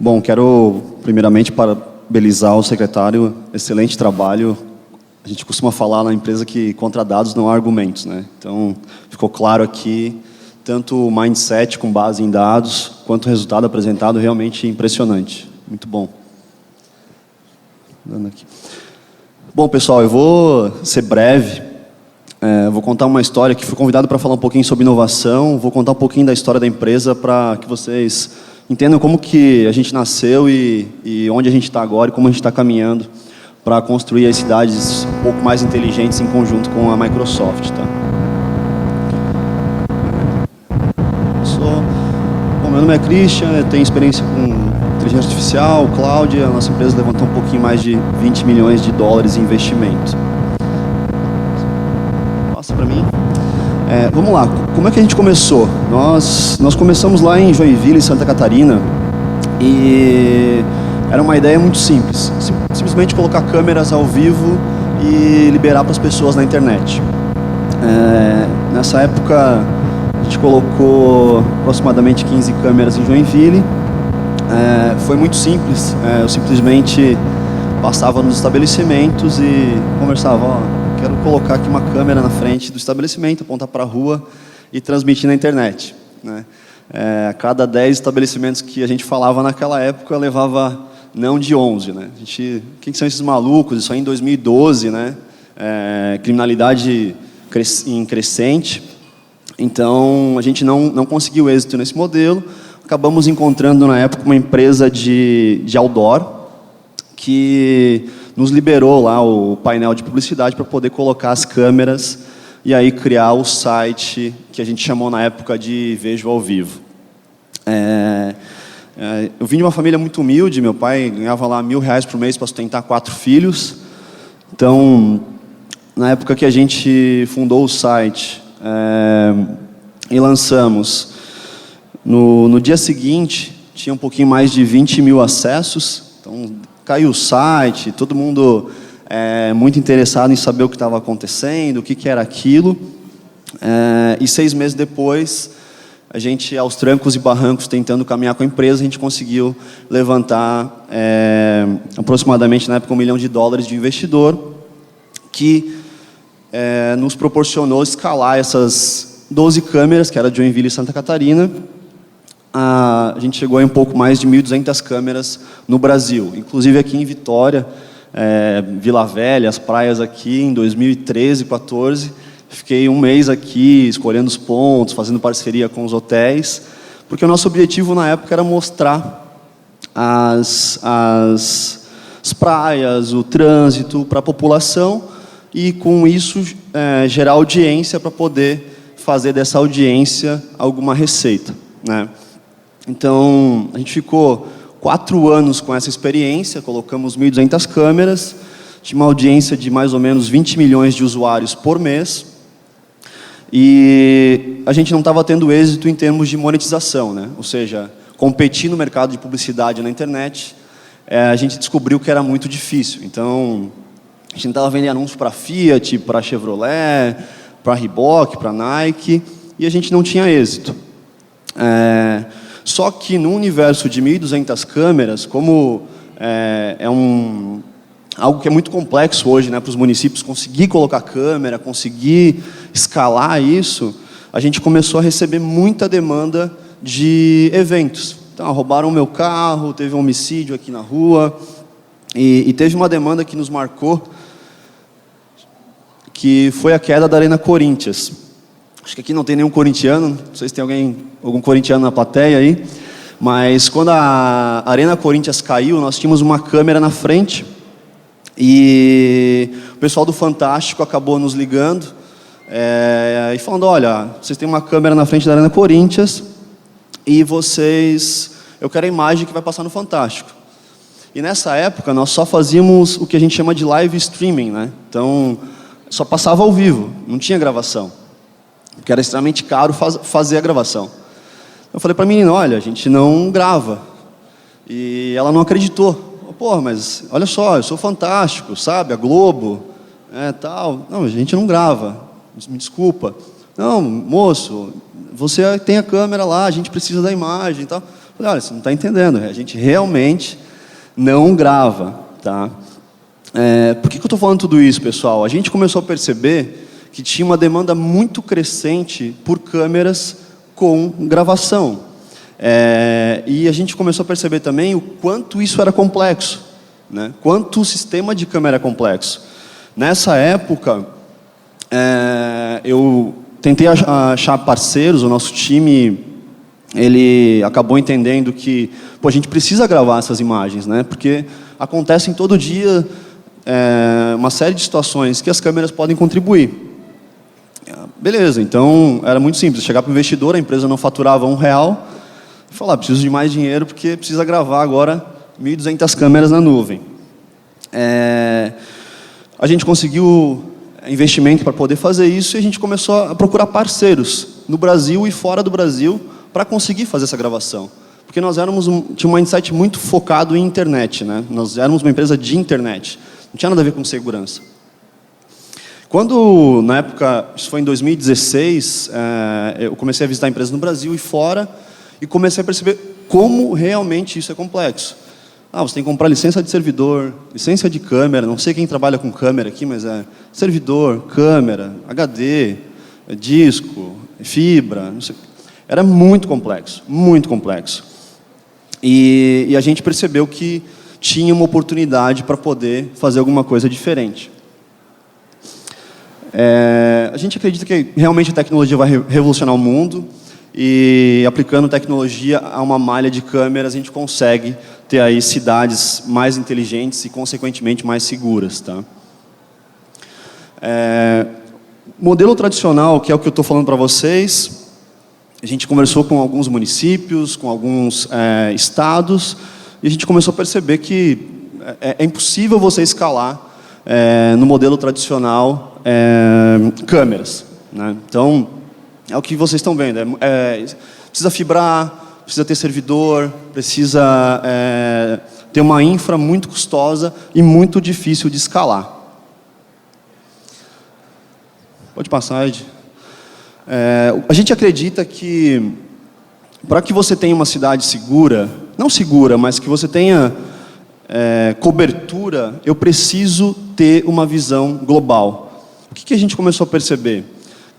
Bom, quero primeiramente parabenizar o secretário, excelente trabalho. A gente costuma falar na empresa que contra dados não há argumentos, né? Então, ficou claro aqui, tanto o mindset com base em dados, quanto o resultado apresentado, realmente impressionante. Muito bom. Bom, pessoal, eu vou ser breve. Vou contar uma história que fui convidado para falar um pouquinho sobre inovação. Vou contar um pouquinho da história da empresa para que vocês entendam como que a gente nasceu e onde a gente está agora e como a gente está caminhando para construir as cidades um pouco mais inteligentes em conjunto com a Microsoft. Tá? Bom, meu nome é Christian, eu tenho experiência com inteligência artificial, cloud. A nossa empresa levantou um pouquinho mais de 20 milhões de dólares em investimento. Passa para mim. Vamos lá, como é que a gente começou? Nós começamos lá em Joinville, em Santa Catarina, e era uma ideia muito simples, simplesmente colocar câmeras ao vivo e liberar para as pessoas na internet. Nessa época, a gente colocou aproximadamente 15 câmeras em Joinville. Foi muito simples, eu simplesmente passava nos estabelecimentos e conversava, quero colocar aqui uma câmera na frente do estabelecimento, apontar para a rua e transmitir na internet. Né? A cada 10 estabelecimentos que a gente falava naquela época, levava não de 11. Né? Quem são esses malucos? Isso aí em 2012, né? Criminalidade em crescente. Então, a gente não conseguiu êxito nesse modelo. Acabamos encontrando, na época, uma empresa de outdoor que nos liberou lá o painel de publicidade para poder colocar as câmeras e aí criar o site que a gente chamou na época de Vejo ao Vivo. Eu vim de uma família muito humilde, meu pai ganhava lá R$1.000 por mês para sustentar 4 filhos. Então, na época que a gente fundou o site e lançamos, no dia seguinte, tinha um pouquinho mais de 20 mil acessos. Então, caiu o site, todo mundo muito interessado em saber o que estava acontecendo, o que era aquilo. E 6 meses depois, a gente, aos trancos e barrancos, tentando caminhar com a empresa, a gente conseguiu levantar aproximadamente, na época, $1 milhão de investidor, que nos proporcionou escalar essas 12 câmeras, que era de Joinville e Santa Catarina. A gente chegou a um pouco mais de 1.200 câmeras no Brasil, inclusive aqui em Vitória, Vila Velha, as praias aqui, em 2013, 2014. Fiquei um mês aqui, escolhendo os pontos, fazendo parceria com os hotéis, porque o nosso objetivo na época era mostrar as praias, o trânsito para a população e, com isso, gerar audiência para poder fazer dessa audiência alguma receita. Né? Então, a gente ficou 4 anos com essa experiência, colocamos 1.200 câmeras, tinha uma audiência de mais ou menos 20 milhões de usuários por mês, e a gente não estava tendo êxito em termos de monetização, né? Ou seja, competir no mercado de publicidade na internet, a gente descobriu que era muito difícil. Então, a gente estava vendendo anúncios para Fiat, para Chevrolet, para Reebok, para Nike, e a gente não tinha êxito. Só que no universo de 1.200 câmeras, como algo que é muito complexo hoje, né, para os municípios conseguir colocar câmera, conseguir escalar isso, a gente começou a receber muita demanda de eventos. Então, roubaram o meu carro, teve um homicídio aqui na rua, e teve uma demanda que nos marcou, que foi a queda da Arena Corinthians. Acho que aqui não tem nenhum corintiano, não sei se tem algum corintiano na plateia aí, mas quando a Arena Corinthians caiu, nós tínhamos uma câmera na frente e o pessoal do Fantástico acabou nos ligando e falando, olha, vocês têm uma câmera na frente da Arena Corinthians e eu quero a imagem que vai passar no Fantástico. E nessa época nós só fazíamos o que a gente chama de live streaming, né? Então, só passava ao vivo, não tinha gravação. Porque era extremamente caro fazer a gravação. Eu falei para a menina, olha, a gente não grava. E ela não acreditou. Pô, mas olha só, eu sou Fantástico, sabe? A Globo, tal. Não, a gente não grava. Me desculpa. Não, moço, você tem a câmera lá, a gente precisa da imagem e tal. Falei, olha, você não está entendendo, a gente realmente não grava, tá? Por que eu estou falando tudo isso, pessoal? A gente começou a perceber que tinha uma demanda muito crescente por câmeras com gravação. E a gente começou a perceber também o quanto isso era complexo, né? Quanto o sistema de câmera é complexo. Nessa época, eu tentei achar parceiros, o nosso time, ele acabou entendendo que a gente precisa gravar essas imagens, né? Porque acontecem todo dia uma série de situações que as câmeras podem contribuir. Beleza, então era muito simples, chegar para o investidor, a empresa não faturava R$1, e falar, preciso de mais dinheiro porque precisa gravar agora 1.200 câmeras na nuvem. A gente conseguiu investimento para poder fazer isso e a gente começou a procurar parceiros no Brasil e fora do Brasil para conseguir fazer essa gravação. Porque nós tinha um mindset muito focado em internet, né? Nós éramos uma empresa de internet, não tinha nada a ver com segurança. Quando, na época, isso foi em 2016, eu comecei a visitar empresas no Brasil e fora e comecei a perceber como realmente isso é complexo. Você tem que comprar licença de servidor, licença de câmera, não sei quem trabalha com câmera aqui, mas servidor, câmera, HD, disco, fibra, não sei. Era muito complexo, muito complexo. E a gente percebeu que tinha uma oportunidade para poder fazer alguma coisa diferente. A gente acredita que realmente a tecnologia vai revolucionar o mundo e aplicando tecnologia a uma malha de câmeras a gente consegue ter aí cidades mais inteligentes e consequentemente mais seguras, tá? Modelo tradicional, que é o que eu estou falando para vocês, a gente conversou com alguns municípios, com alguns estados e a gente começou a perceber que é impossível você escalar no modelo tradicional câmeras, né? Então, é o que vocês estão vendo. Precisa fibrar, precisa ter servidor, precisa ter uma infra muito custosa e muito difícil de escalar. Pode passar, Ed. A gente acredita que para que você tenha uma cidade segura, não segura, mas que você tenha cobertura, eu preciso ter uma visão global. O que a gente começou a perceber?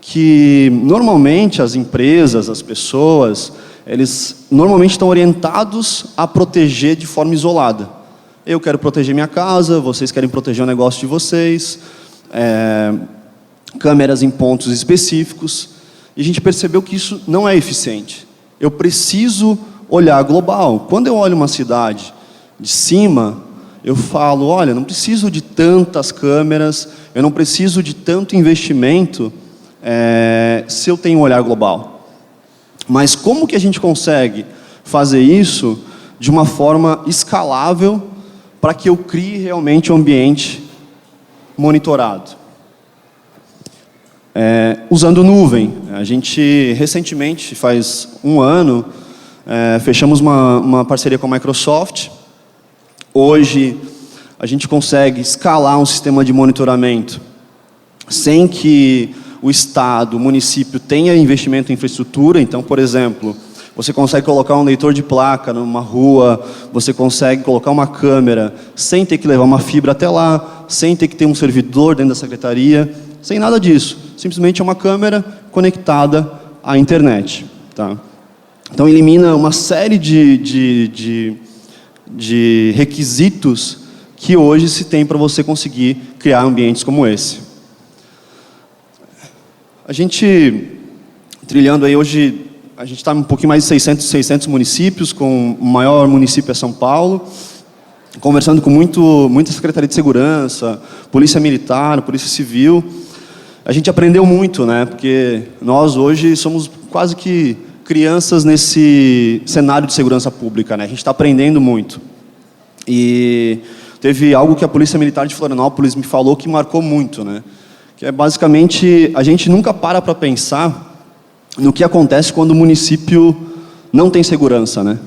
Que normalmente as empresas, as pessoas, eles normalmente estão orientados a proteger de forma isolada. Eu quero proteger minha casa, vocês querem proteger o negócio de vocês, câmeras em pontos específicos. E a gente percebeu que isso não é eficiente. Eu preciso olhar global. Quando eu olho uma cidade de cima, eu falo, olha, não preciso de tantas câmeras, eu não preciso de tanto investimento se eu tenho um olhar global. Mas como que a gente consegue fazer isso de uma forma escalável para que eu crie realmente um ambiente monitorado? Usando nuvem. A gente, recentemente, faz um ano, fechamos uma parceria com a Microsoft. Hoje, a gente consegue escalar um sistema de monitoramento sem que o Estado, o município tenha investimento em infraestrutura. Então, por exemplo, você consegue colocar um leitor de placa numa rua, você consegue colocar uma câmera sem ter que levar uma fibra até lá, sem ter que ter um servidor dentro da secretaria, sem nada disso. Simplesmente é uma câmera conectada à internet, tá? Então, elimina uma série de requisitos que hoje se tem para você conseguir criar ambientes como esse. A gente, trilhando aí hoje, a gente está um pouquinho mais de 600 municípios, com o maior município é São Paulo, conversando com muita Secretaria de Segurança, Polícia Militar, Polícia Civil. A gente aprendeu muito, né? Porque nós hoje somos quase que crianças nesse cenário de segurança pública, né? A gente está aprendendo muito. E teve algo que a Polícia Militar de Florianópolis me falou que marcou muito, né? Que é basicamente, a gente nunca para pensar no que acontece quando o município não tem segurança, né?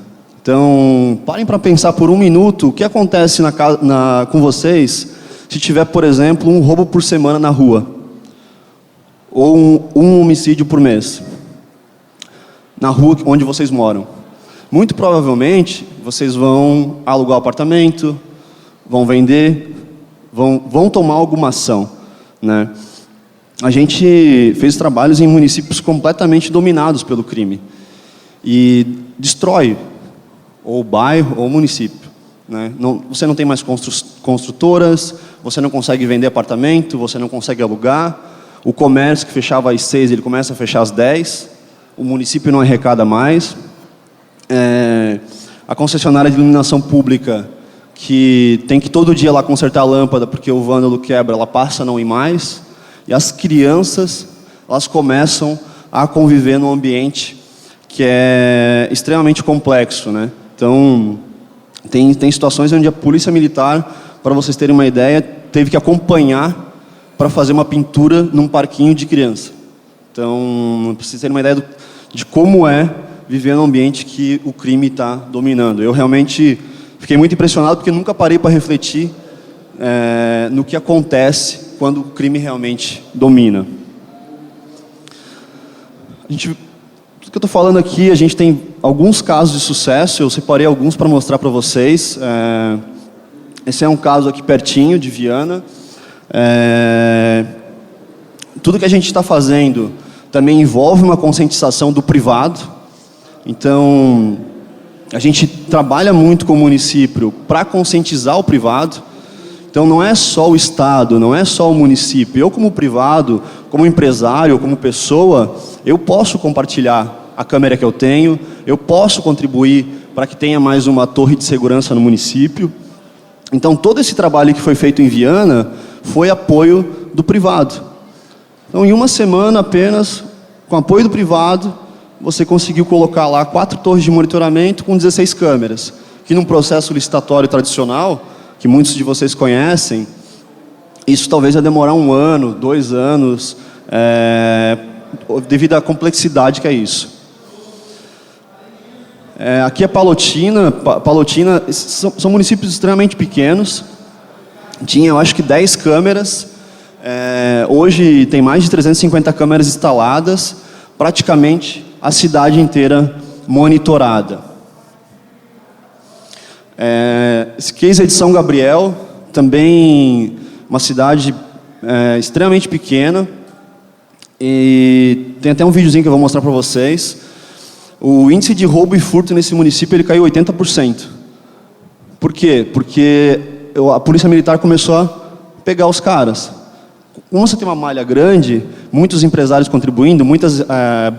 Então, parem para pensar por um minuto o que acontece com vocês se tiver, por exemplo, um roubo por semana na rua. Ou um homicídio por mês. Na rua onde vocês moram. muito provavelmente vocês vão alugar o apartamento, vão vender, vão tomar alguma ação, né? A gente fez trabalhos em municípios completamente dominados pelo crime e destrói ou o bairro ou o município, né? Você não tem mais construtoras, você não consegue vender apartamento, você não consegue alugar, o comércio que fechava às 6, ele começa a fechar às 10, o município não arrecada mais, a concessionária de iluminação pública, que tem que todo dia lá consertar a lâmpada porque o vândalo quebra, ela passa a não ir mais, e as crianças, elas começam a conviver num ambiente que é extremamente complexo, né? Então, tem situações onde a polícia militar, para vocês terem uma ideia, teve que acompanhar para fazer uma pintura num parquinho de criança. Então, para vocês terem uma ideia de como é viver num ambiente que o crime está dominando. Eu realmente fiquei muito impressionado porque nunca parei para refletir no que acontece quando o crime realmente domina. O que eu estou falando aqui, a gente tem alguns casos de sucesso, eu separei alguns para mostrar para vocês. Esse é um caso aqui pertinho, de Viana. Tudo que a gente está fazendo também envolve uma conscientização do privado. Então, a gente trabalha muito com o município para conscientizar o privado. Então, não é só o Estado, não é só o município. Eu, como privado, como empresário, como pessoa, eu posso compartilhar a câmera que eu tenho, eu posso contribuir para que tenha mais uma torre de segurança no município. Então, todo esse trabalho que foi feito em Viana foi apoio do privado. Então, em uma semana apenas, com apoio do privado, você conseguiu colocar lá 4 torres de monitoramento com 16 câmeras, que num processo licitatório tradicional, que muitos de vocês conhecem, isso talvez ia demorar 1 ano, 2 anos, devido à complexidade que é isso. Aqui é Palotina. Palotina são municípios extremamente pequenos. Tinha, eu acho que 10 câmeras. Hoje tem mais de 350 câmeras instaladas, praticamente a cidade inteira monitorada. Esse case é de São Gabriel, também uma cidade extremamente pequena, e tem até um videozinho que eu vou mostrar para vocês. O índice de roubo e furto nesse município ele caiu 80%. Por quê? Porque a polícia militar começou a pegar os caras. Como você tem uma malha grande, muitos empresários contribuindo, muitos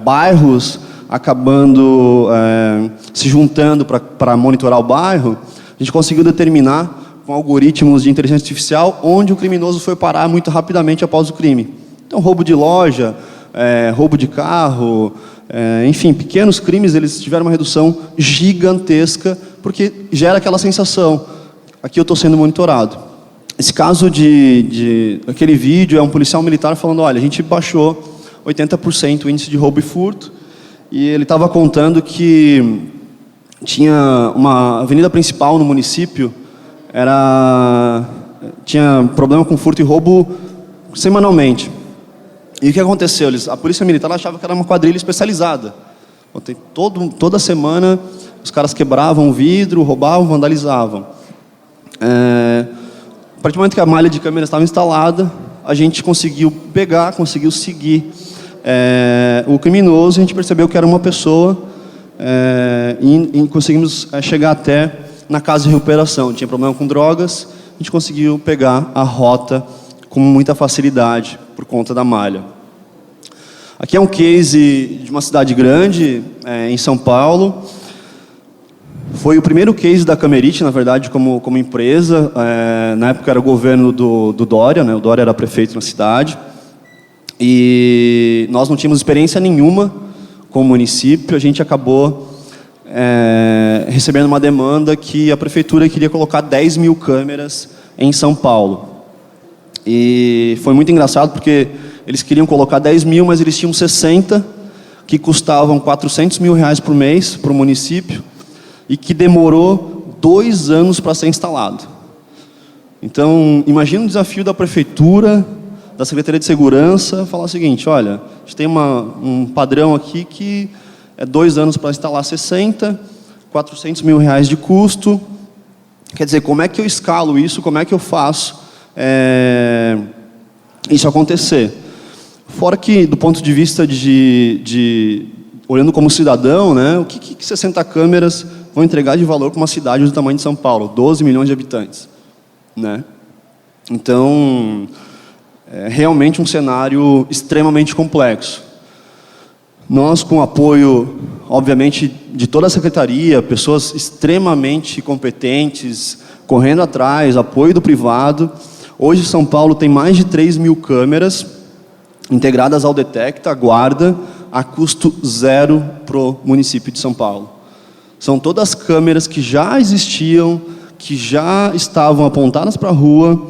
bairros acabando se juntando para monitorar o bairro, a gente conseguiu determinar com algoritmos de inteligência artificial onde o criminoso foi parar muito rapidamente após o crime. Então, roubo de loja, roubo de carro, enfim, pequenos crimes, eles tiveram uma redução gigantesca, porque gera aquela sensação, aqui eu estou sendo monitorado. Esse caso aquele vídeo é um policial militar falando, olha, a gente baixou 80% o índice de roubo e furto, e ele estava contando que tinha uma avenida principal no município, tinha problema com furto e roubo semanalmente. E o que aconteceu? A polícia militar achava que era uma quadrilha especializada. Toda semana os caras quebravam o vidro, roubavam, vandalizavam. A partir do momento que a malha de câmeras estava instalada, a gente conseguiu seguir o criminoso, a gente percebeu que era uma pessoa e conseguimos chegar até na casa de recuperação. Tinha problema com drogas, a gente conseguiu pegar a rota com muita facilidade por conta da malha. Aqui é um case de uma cidade grande, em São Paulo. Foi o primeiro case da Camerite, na verdade, como empresa. Na época era o governo do Dória, né? O Dória era prefeito na cidade. E nós não tínhamos experiência nenhuma com o município. A gente acabou recebendo uma demanda que a prefeitura queria colocar 10 mil câmeras em São Paulo. E foi muito engraçado porque eles queriam colocar 10 mil, mas eles tinham 60 que custavam 400 mil reais por mês para o município e que demorou 2 anos para ser instalado. Então, imagina o desafio da prefeitura, da Secretaria de Segurança, falar o seguinte, olha, a gente tem um padrão aqui que é 2 anos para instalar 60, R$400 mil de custo. Quer dizer, como é que eu escalo isso? Como é que eu faço isso acontecer? Fora que, do ponto de vista olhando como cidadão, né, o que 60 câmeras vão entregar de valor para uma cidade do tamanho de São Paulo, 12 milhões de habitantes, né? Então, é realmente um cenário extremamente complexo. Nós, com o apoio, obviamente, de toda a secretaria, pessoas extremamente competentes, correndo atrás, apoio do privado, hoje São Paulo tem mais de 3 mil câmeras integradas ao Detecta, a Guarda, a custo zero para o município de São Paulo. São todas câmeras que já existiam, que já estavam apontadas para a rua,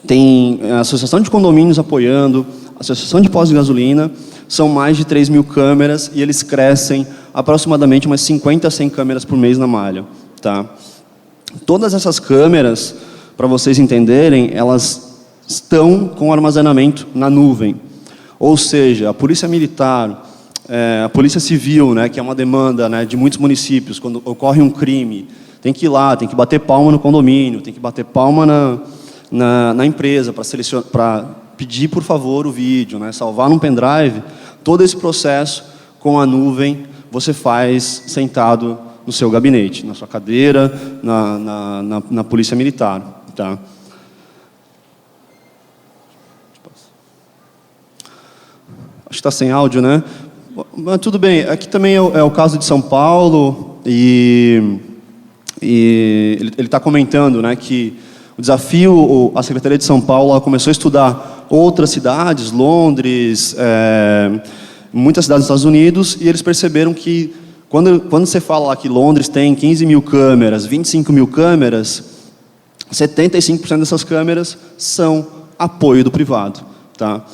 tem a Associação de Condomínios apoiando, a Associação de Postos de Gasolina, são mais de 3 mil câmeras e eles crescem aproximadamente umas 50 a 100 câmeras por mês na malha. Tá? Todas essas câmeras, para vocês entenderem, elas estão com armazenamento na nuvem. Ou seja, a Polícia Militar, a Polícia Civil, né, que é uma demanda, né, de muitos municípios, quando ocorre um crime, tem que ir lá, tem que bater palma no condomínio, tem que bater palma na empresa para pedir, por favor, o vídeo, né, salvar num pendrive. Todo esse processo com a nuvem você faz sentado no seu gabinete, na sua cadeira, na Polícia Militar. Tá? Acho que está sem áudio, né? Mas tudo bem, aqui também é o caso de São Paulo e ele está comentando, né, que o desafio, a Secretaria de São Paulo começou a estudar outras cidades, Londres, muitas cidades dos Estados Unidos, e eles perceberam que quando você fala lá que Londres tem 15 mil câmeras, 25 mil câmeras, 75% dessas câmeras são apoio do privado. Tá?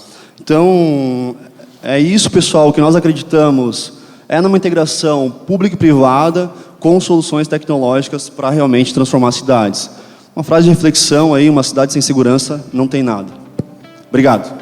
Então, é isso, pessoal, que nós acreditamos numa integração pública e privada com soluções tecnológicas para realmente transformar cidades. Uma frase de reflexão aí, uma cidade sem segurança não tem nada. Obrigado.